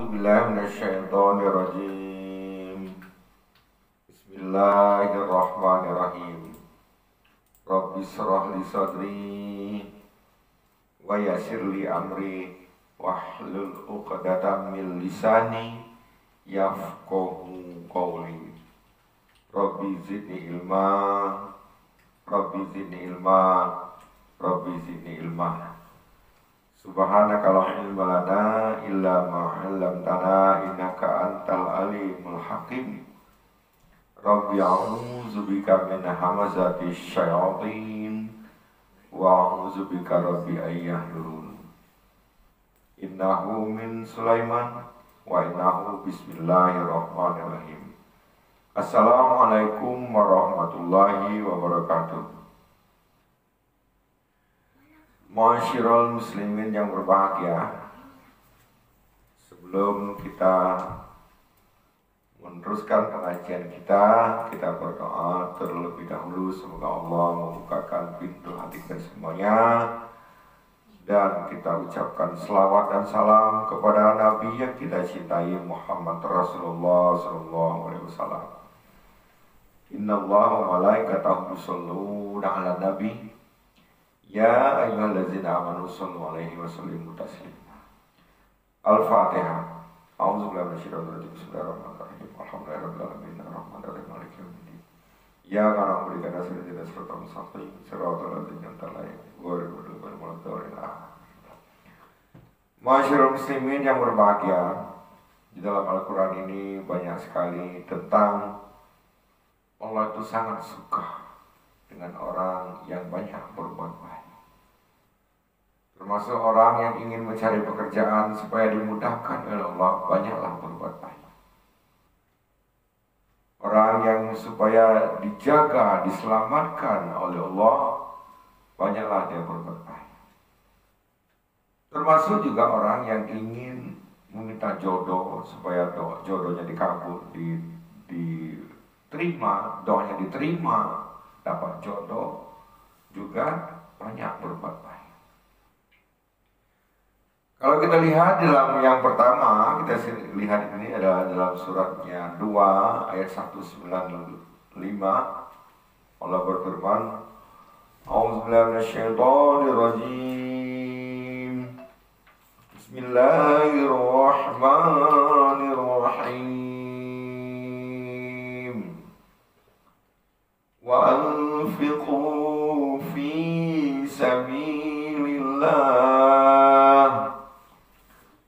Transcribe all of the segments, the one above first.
A'udzubillahi minasyaitonirrajim. Bismillahirrahmanirrahim. Rabbi shrah li sadri wa yassir li amri wahlul 'uqdatam min lisani yafqahu qawli. Rabbi zidni ilma, Rabbi zidni ilma, Rabbi zidni ilma. Subhanaka la ilma lana illa ma 'allamtana innaka antal alimul hakim. Rabbi a'udzu bika min hamazati syayatin wa a'udzu bika rabbi ayyahdurun. Innahu min Sulaiman wa innahu bismillahirrahmanirrahim. Assalamualaikum warahmatullahi wabarakatuh. Ma'asyiral muslimin yang berbahagia, sebelum kita meneruskan pengajian kita berdoa terlebih dahulu. Semoga Allah membukakan pintu hati kita semuanya, dan kita ucapkan selawat dan salam kepada Nabi yang kita cintai, Muhammad Rasulullah SAW. Innallaha wa malaikatahu yusholluna 'alan nabi. Ya ayyuhallazina amanu shallu 'alaihi wa sallimu taslima. Al-Fatihah. A'udzubillahi minasyaitonir rajim. Bismillahirrahmanirrahim. Alhamdulillahirabbil alamin arrahmanirrahim maliki yaumiddin. Ya kana berikan asal tidak serta mustaqim siratal ladzina an'amta 'alaihim ghairil maghdubi 'alaihim waladdallin. Masyaallah muslimin yang berbahagia, di dalam Al-Qur'an ini banyak sekali tentang Allah itu sangat suka dengan orang yang banyak berbuat baik. Termasuk orang yang ingin mencari pekerjaan supaya dimudahkan oleh Allah, banyaklah berbuat baik. Orang yang supaya dijaga, diselamatkan oleh Allah, banyaklah dia berbuat baik. Termasuk juga orang yang ingin meminta jodoh supaya jodohnya dikabul, diterima, doanya diterima, dapat jodoh, juga banyak berbuat baik. Kalau kita lihat dalam yang pertama, kita lihat ini adalah dalam suratnya 2 ayat 195. Allah berfirman, A'udzubillahi minasyaitonirrajim. Bismillahirrahmanirrahim. Wa anfiqu fi sabilillah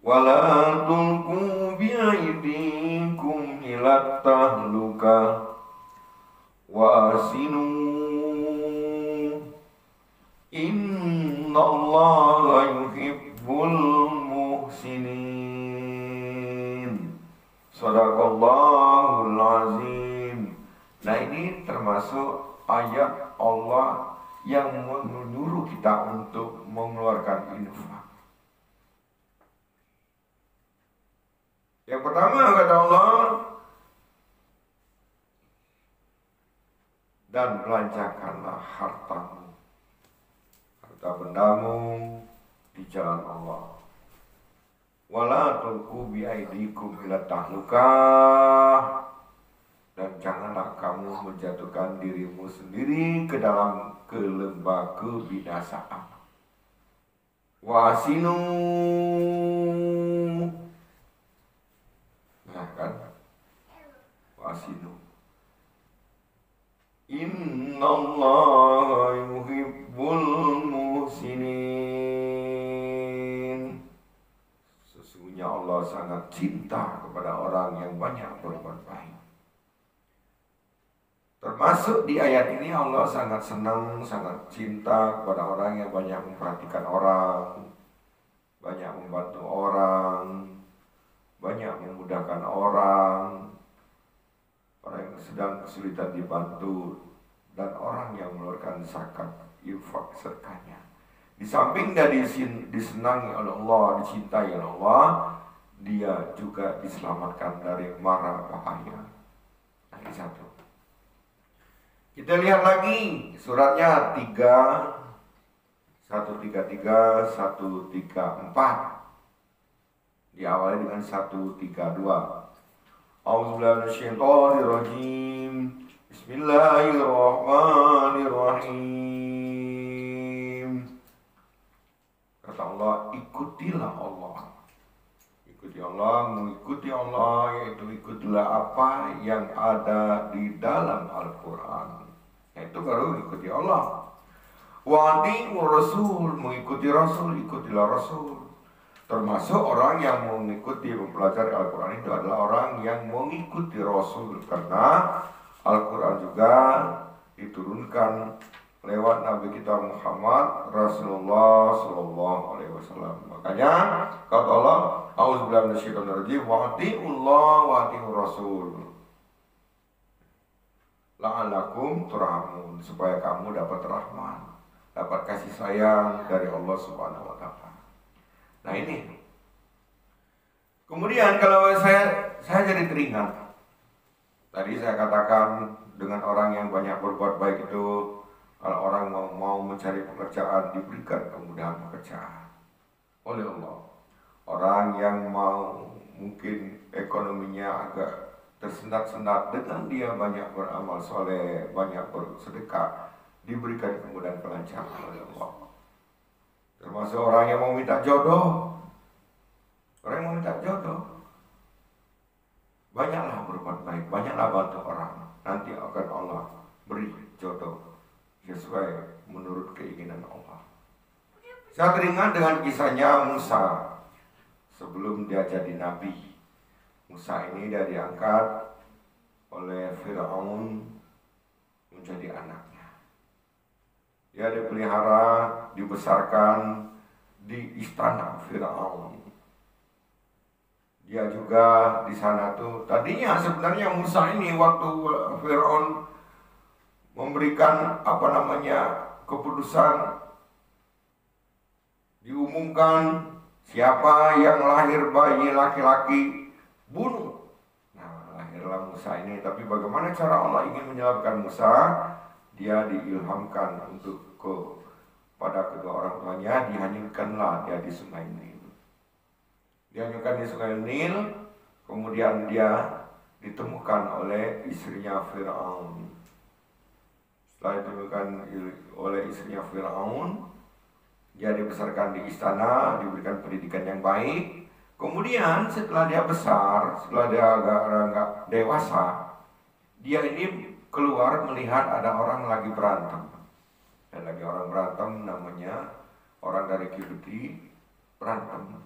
wala tulqu bi'aidikum ila tahluka wa asinu innallaha yuhibbul muhsinin. Shadaqallahul azim. Nah, ini termasuk ayat Allah yang menyuruh kita untuk mengeluarkan infak. Yang pertama kata Allah, dan belanjakanlah hartamu, harta bendamu di jalan Allah. Wala tulqu bi'aidikum ila tahlukah, dan janganlah kamu menjatuhkan dirimu sendiri ke dalam lembah kebinasaan. Wasinu, nah kan, wasinu. Innallaha yuhibbul muhsinin. Sesungguhnya Allah sangat cinta kepada orang yang banyak berbuat baik. Termasuk di ayat ini Allah sangat senang, sangat cinta kepada orang yang banyak memperhatikan orang, banyak membantu orang, banyak memudahkan orang yang sedang kesulitan dibantu, dan orang yang mengeluarkan zakat, infak, sedekahnya. Di samping dari disenangi oleh Allah, dicintai oleh Allah, dia juga diselamatkan dari mara bahaya. Nah, ini satu. Kita lihat lagi suratnya 133, 134. Diawali dengan 1, 3, 2. A'udzubillahiminasyaitonirrajim. Bismillahirrahmanirrahim. Kata Allah, ikutilah Allah. Ikuti Allah, mengikuti Allah, yaitu ikutilah apa yang ada di dalam Al-Quran. Itu baru ikuti Allah. Wa'ati'u Rasul, mengikuti Rasul, ikutilah Rasul. Termasuk orang yang mengikuti mempelajari Al-Quran itu adalah orang yang mengikuti Rasul. Karena Al-Quran juga diturunkan lewat Nabi kita Muhammad Rasulullah Sallallahu Alaihi Wasallam. Makanya kata Allah, A'udzubillahi minasyaitonirrajim, wa'ati'ullah wa'ati'ur Rasul la'alakum turhamun, supaya kamu dapat rahmat, dapat kasih sayang dari Allah Subhanahu Wa Taala. Nah ini. Kemudian kalau saya jadi teringat. Tadi saya katakan dengan orang yang banyak berbuat baik itu, kalau orang mau mencari pekerjaan diberikan kemudahan pekerjaan oleh Allah. Orang yang mau mungkin ekonominya agak tersendat-sendat, dengan dia banyak beramal soleh, banyak bersedekah, diberikan kemudahan kelancaran oleh Allah. Termasuk orang yang mau minta jodoh. Orang yang mau minta jodoh, banyaklah berbuat baik, banyaklah bantu orang. Nanti akan Allah beri jodoh sesuai menurut keinginan Allah. Saya teringat dengan kisahnya Musa sebelum dia jadi nabi. Musa ini dia diangkat oleh Fir'aun menjadi anaknya. Dia dipelihara, dibesarkan di istana Fir'aun. Dia juga di sana tuh, tadinya sebenarnya Musa ini waktu Fir'aun memberikan keputusan, diumumkan siapa yang lahir bayi laki-laki bunuh. Nah, lahirlah Musa ini. Tapi bagaimana cara Allah ingin menyelamatkan Musa? Dia diilhamkan untuk pada kedua orang tuanya, dihanyutkanlah dia di Sungai Nil. Dihanyutkan di Sungai Nil, kemudian dia ditemukan oleh istrinya Fir'aun. Setelah ditemukan oleh istrinya Fir'aun, dia dibesarkan di istana, diberikan pendidikan yang baik. Kemudian setelah dia besar, setelah dia agak dewasa, dia ini keluar melihat ada orang lagi berantem. Dan lagi orang berantem, namanya orang dari Kibti berantem.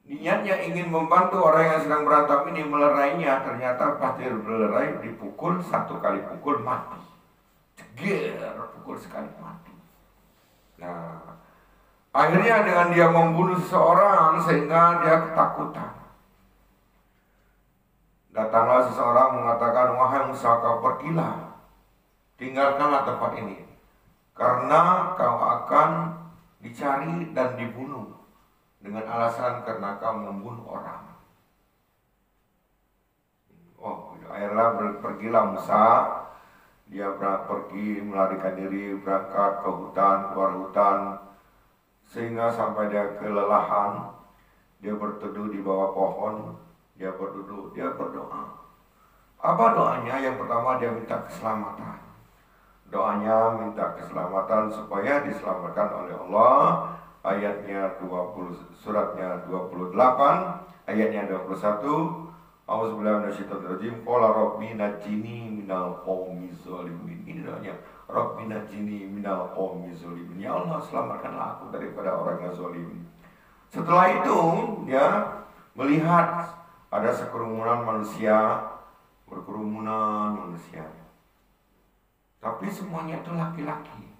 Niatnya ingin membantu orang yang sedang berantem ini melerainya, ternyata pas dia melerai dipukul, 1 kali pukul mati. Ceger, pukul sekali mati. Nah, akhirnya dengan dia membunuh seseorang sehingga dia ketakutan. Datanglah seseorang mengatakan, wahai Musa, kau pergilah, tinggalkanlah tempat ini, karena kau akan dicari dan dibunuh dengan alasan karena kau membunuh orang. Oh, akhirnya pergilah Musa. Dia pergi melarikan diri, berangkat ke hutan, keluar hutan, sehingga sampai dia kelelahan. Dia berteduh di bawah pohon, dia berduduk, dia berdoa. Apa doanya? Yang pertama dia minta keselamatan. Doanya minta keselamatan supaya diselamatkan oleh Allah. Ayatnya 20, suratnya 28, ayatnya 21. A'udzubillahi minasyaitonirrajim. Qala rabbi najjini minal qaumiz zalimin. Ini doanya, rabbi najjini minal qaumiz zalimin. Ya Allah, selamatkanlah aku daripada orang yang zalim. Setelah itu dia melihat ada sekerumunan manusia, berkerumunan manusia, tapi semuanya itu laki-laki.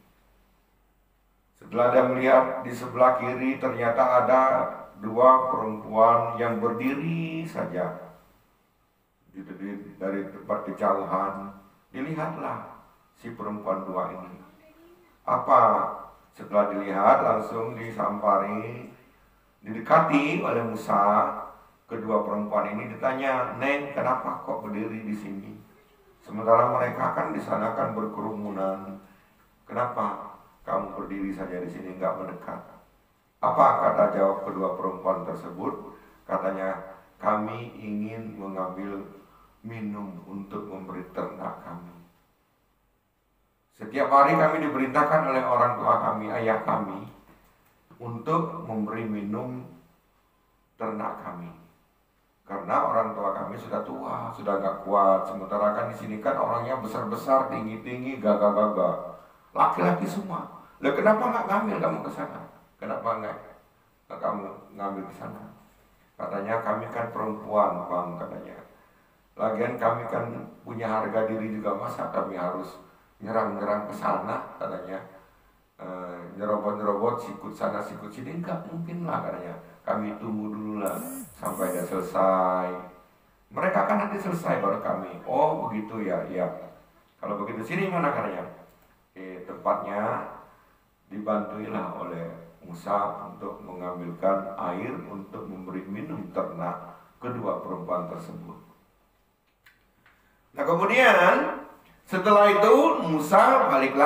Setelah dia melihat di sebelah kiri, ternyata ada 2 perempuan yang berdiri saja dari tempat kejauhan. Dilihatlah si perempuan 2 ini. Apa? Setelah dilihat langsung disampari, didekati oleh Musa. Kedua perempuan ini ditanya, Neng, kenapa kok berdiri di sini? Sementara mereka kan di sana kan berkerumunan. Kenapa kamu berdiri saja di sini, nggak mendekat? Apa kata jawab kedua perempuan tersebut? Katanya, kami ingin mengambil minum untuk memberi ternak kami. Setiap hari kami diperintahkan oleh orang tua kami, ayah kami, untuk memberi minum ternak kami. Karena orang tua kami sudah tua, sudah gak kuat. Sementara kan di sini kan orangnya besar-besar, tinggi-tinggi, gagah-gagah. Laki-laki semua. Lah kenapa nggak ngambil kamu ke sana? Kenapa nggak kamu ngambil ke sana? Katanya, kami kan perempuan, Bang, katanya. Lagian kami kan punya harga diri juga, masa kami harus nyerang-nyerang ke sana, katanya. Nyerobot-nyerobot, sikut sana, sikut sini, enggak mungkin lah, katanya. Kami tunggu dulu lah sampai dia selesai. Mereka kan nanti selesai baru kami. Oh begitu ya, iya. Kalau begitu sini mana, katanya? Tempatnya dibantuilah oleh Musa untuk mengambilkan air untuk memberi minum ternak kedua perempuan tersebut. Nah kemudian setelah itu Musa balik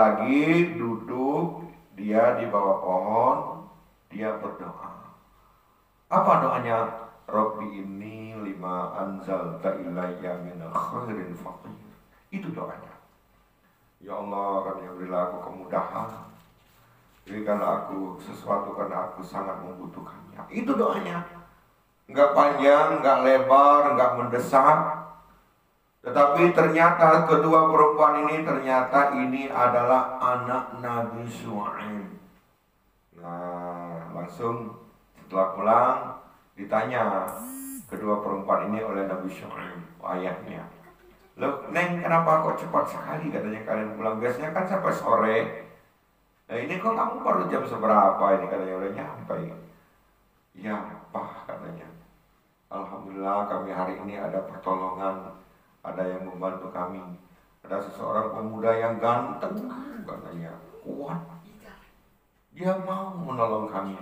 lagi duduk dia di bawah pohon, dia berdoa. Apa doanya? Rabbi inni lima anzalta ilayya minal khairin faqir. Itu doanya. Ya Allah, katanya, berilah aku kemudahan, berikanlah aku sesuatu karena aku sangat membutuhkannya. Itu doanya. Enggak panjang, enggak lebar, enggak mendesak. Tetapi ternyata kedua perempuan ini ini adalah anak Nabi Syuaib. Nah, langsung setelah pulang ditanya kedua perempuan ini oleh Nabi Syuaib, ayahnya. Loh, Neng, kenapa kok cepat sekali, katanya, kalian pulang? Biasanya kan sampai sore. Nah ini kok kamu baru jam seberapa ini, katanya, udah nyampe. Ya Pak, katanya, alhamdulillah kami hari ini ada pertolongan, ada yang membantu kami. Ada seseorang pemuda yang ganteng, katanya, kuat. Dia mau menolong kami.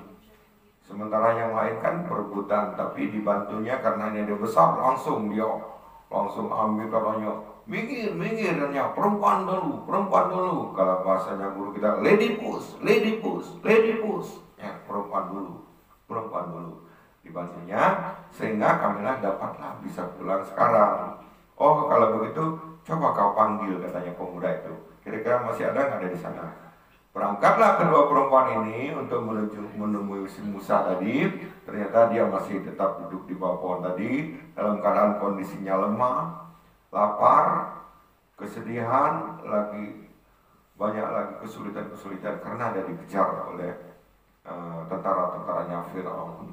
Sementara yang lain kan berebutan, tapi dibantunya karena ini dia besar, langsung ambil, katanya, minggir, katanya, perempuan dulu. Kalau bahasanya guru kita, lady push. Ya, perempuan dulu. Dibantunya, sehingga kamilah dapatlah bisa pulang sekarang. Oh, kalau begitu, coba kau panggil, katanya pemuda itu. Kira-kira masih ada nggak di sana? Berangkatlah kedua perempuan ini untuk menemui si Musa tadi. Ternyata dia masih tetap duduk di bawah pohon tadi, dalam keadaan kondisinya lemah, lapar, kesedihan, banyak lagi kesulitan karena dia dikejar oleh tentara-tentaranya Firaun.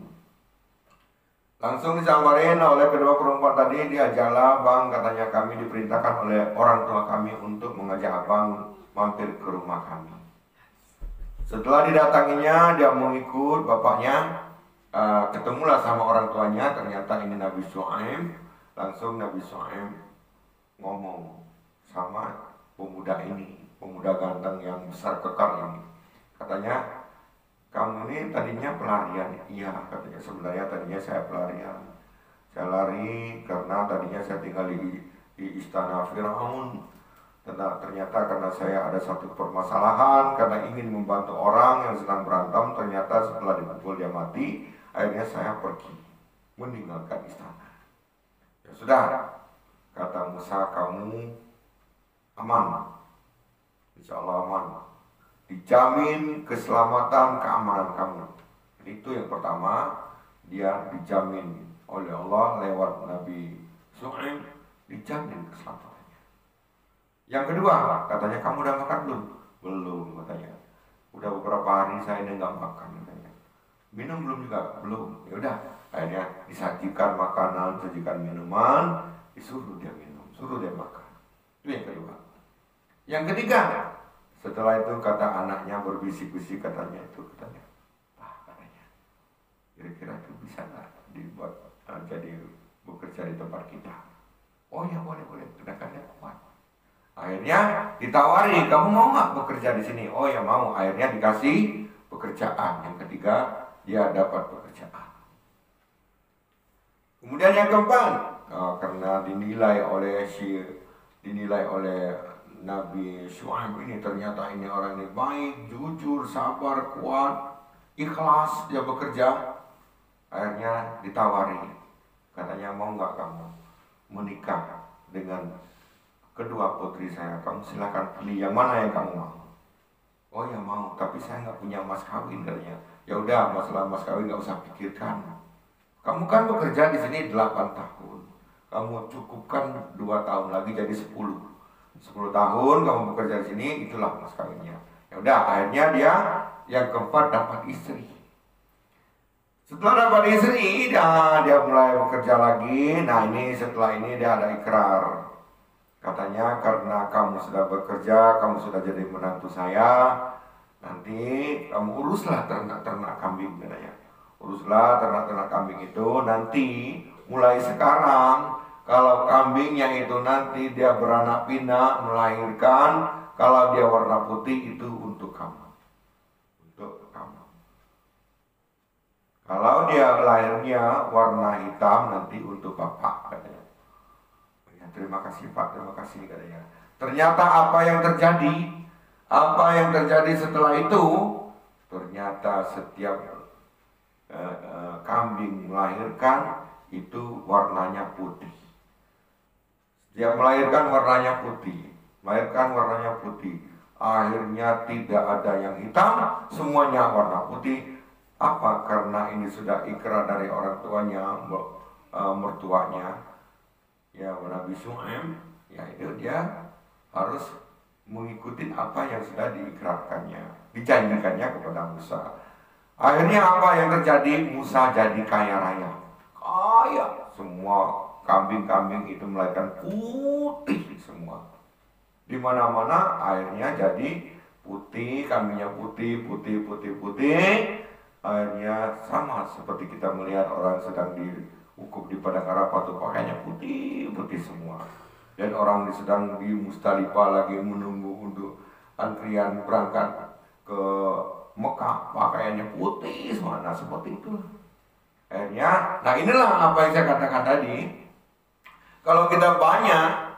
Langsung disamperin oleh kedua perempuan tadi, diajaklah, Bang, katanya, kami diperintahkan oleh orang tua kami untuk mengajak Abang mampir ke rumah kami. Setelah didatanginya, dia mengikut bapaknya, ketemulah sama orang tuanya, ternyata ini Nabi Syuaib. Langsung Nabi Syuaib ngomong sama pemuda ini, pemuda ganteng yang besar kekar ini. Katanya, kamu ini tadinya pelarian? Iya, katanya, sebenarnya tadinya saya pelarian. Saya lari karena tadinya saya tinggal di istana Firaun. Ternyata karena saya ada satu permasalahan, karena ingin membantu orang yang sedang berantem, ternyata setelah dipukul dia mati, akhirnya saya pergi, meninggalkan istana. Ya sudah, kata Musa, kamu aman, insya Allah aman, dijamin keselamatan, keamanan kamu. Itu yang pertama, dia dijamin oleh Allah lewat Nabi Syuaib, dijamin keselamatan. Yang kedua, katanya, kamu udah makan belum? Belum, katanya. Udah beberapa hari saya ini nggak makan, katanya. Minum belum juga? Belum. Ya udah, akhirnya disajikan makanan, sajikan minuman, disuruh dia minum, suruh dia makan. Itu yang kedua. Yang ketiga, setelah itu kata anaknya berbisik-bisik, katanya, Pak, katanya, kira-kira itu bisa nggak dibuat jadi bekerja di tempat kita? Oh ya, boleh, kedatangannya kuat. Akhirnya ditawari, kamu mau nggak bekerja di sini? Oh ya mau. Akhirnya dikasih pekerjaan. Yang ketiga, dia dapat pekerjaan. Kemudian yang keempat, karena dinilai oleh Nabi Syuaib ini ternyata ini orang ini baik, jujur, sabar, kuat, ikhlas dia bekerja. Akhirnya ditawari, katanya mau nggak kamu menikah dengan kedua putri saya? Kamu silakan pilih yang mana yang kamu mau. Oh ya mau, tapi saya nggak punya mas kawin katanya. Ya udah, masalah mas kawin nggak usah pikirkan. Kamu kan bekerja di sini 8 tahun. Kamu cukupkan 2 tahun lagi jadi 10 tahun kamu bekerja di sini, itulah mas kawinnya. Ya udah, akhirnya dia yang keempat dapat istri. Setelah dapat istri, dia mulai bekerja lagi. Nah ini setelah ini dia ada ikrar. Katanya karena kamu sudah bekerja, kamu sudah jadi menantu saya, nanti kamu uruslah ternak-ternak kambing katanya. Uruslah ternak-ternak kambing itu, nanti mulai sekarang kalau kambingnya itu nanti dia beranak pinak, melahirkan, kalau dia warna putih itu untuk kamu. Untuk kamu. Kalau dia lahirnya warna hitam nanti untuk bapak katanya. Ya, terima kasih Pak, terima kasih katanya. Ternyata apa yang terjadi? Apa yang terjadi setelah itu? Ternyata setiap kambing melahirkan itu warnanya putih. Dia melahirkan warnanya putih, melahirkan warnanya putih. Akhirnya tidak ada yang hitam, semuanya warna putih. Apa? Karena ini sudah ikrar dari orang tuanya, mertuanya, ya Nabi Syuaib. Ya itu dia harus mengikuti apa yang sudah diikrarkannya, dijanjikannya kepada Musa. Akhirnya apa yang terjadi? Musa jadi kaya raya, kaya semua. Kambing-kambing itu melahirkan putih semua. Di mana-mana airnya jadi putih, kambingnya putih. Akhirnya sama seperti kita melihat orang sedang diwukuf di padang Arafah tuh pakainya putih semua. Dan orang sedang di Musdalifah lagi menunggu untuk antrian berangkat ke Mekah, pakaiannya putih semua. Nah seperti itulah. Akhirnya, nah inilah apa yang saya katakan tadi. Kalau kita banyak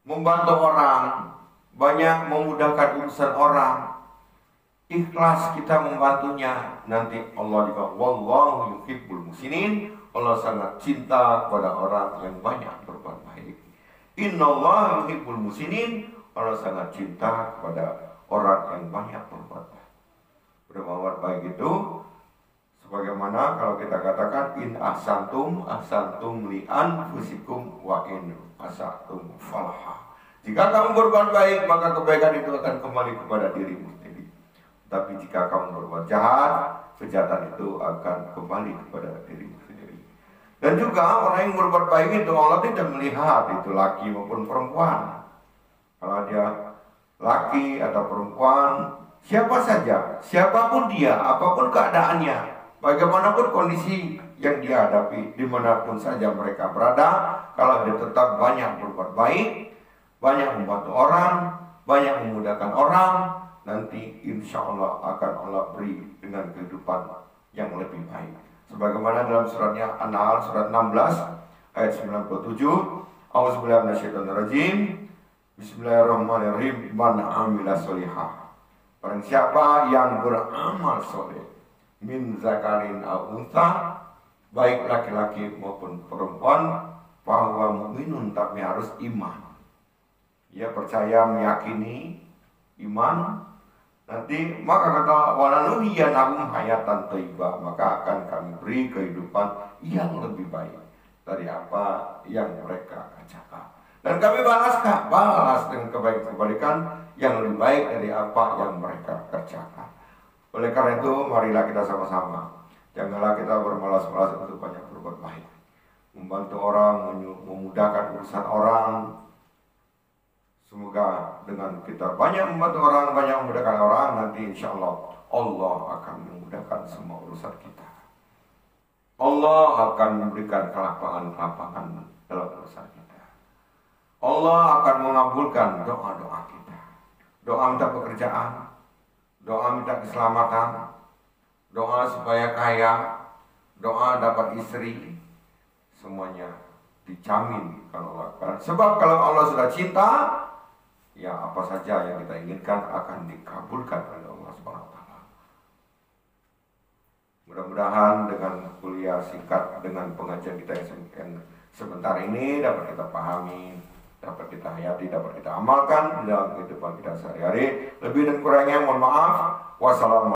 membantu orang, banyak memudahkan urusan orang, ikhlas kita membantunya, nanti Allah juga wallahu yuhibbul muhsinin. Allah sangat cinta kepada orang yang banyak berbuat baik. Innallaha yuhibbul muhsinin. Allah sangat cinta kepada orang yang banyak berbuat baik. Berbuat baik itu sebagaimana kalau kita katakan in ahsantum li anfusikum wa in asatum falaha. Jika kamu berbuat baik, maka kebaikan itu akan kembali kepada dirimu sendiri. Tapi jika kamu berbuat jahat, kejahatan itu akan kembali kepada dirimu sendiri. Dan juga orang yang berbuat baik itu Allah tidak melihat itu laki maupun perempuan. Kalau dia laki atau perempuan, siapa saja, siapapun dia, apapun keadaannya, bagaimanapun kondisi yang dia hadapi, dimanapun saja mereka berada, kalau dia tetap banyak berbuat baik, banyak membantu orang, banyak memudahkan orang, nanti insya Allah akan Allah beri dengan kehidupan yang lebih baik. Sebagaimana dalam suratnya An-Nahl surat 16 ayat 97, A'udzubillahi minasyaitonirrajim. Bismillahirrahmanirrahim. Man amila sholihah. Barang siapa yang beramal soleh, min zakarin aw unsa, baik laki-laki maupun perempuan, bahwa mukminun, tapi harus iman. Dia percaya, meyakini, iman. Nanti maka kata walanuhyiyanahum hayatan thayyibah, maka akan kami beri kehidupan yang lebih baik dari apa yang mereka kerjakan. Dan kami balas dengan kebaikan yang lebih baik dari apa yang mereka kerjakan. Oleh karena itu, marilah kita sama-sama, janganlah kita bermalas-malas untuk banyak berbuat baik, membantu orang, memudahkan urusan orang. Semoga dengan kita banyak membantu orang, banyak memudahkan orang, nanti insya Allah akan memudahkan semua urusan kita. Allah akan memberikan kelapangan dalam urusan kita. Allah akan mengabulkan doa-doa kita. Doa minta pekerjaan, doa minta keselamatan, doa supaya kaya, doa dapat istri, semuanya dijamin kalau Allah lakukan. Sebab kalau Allah sudah cinta, ya apa saja yang kita inginkan akan dikabulkan oleh Allah Subhanahu wa taala. Mudah-mudahan dengan kuliah singkat, dengan pengajian kita yang sebentar ini dapat kita pahami, dapat kita hayati, dapat kita amalkan di dalam kehidupan kita sehari-hari. Lebih dan kurangnya mohon maaf. Wassalamualaikum.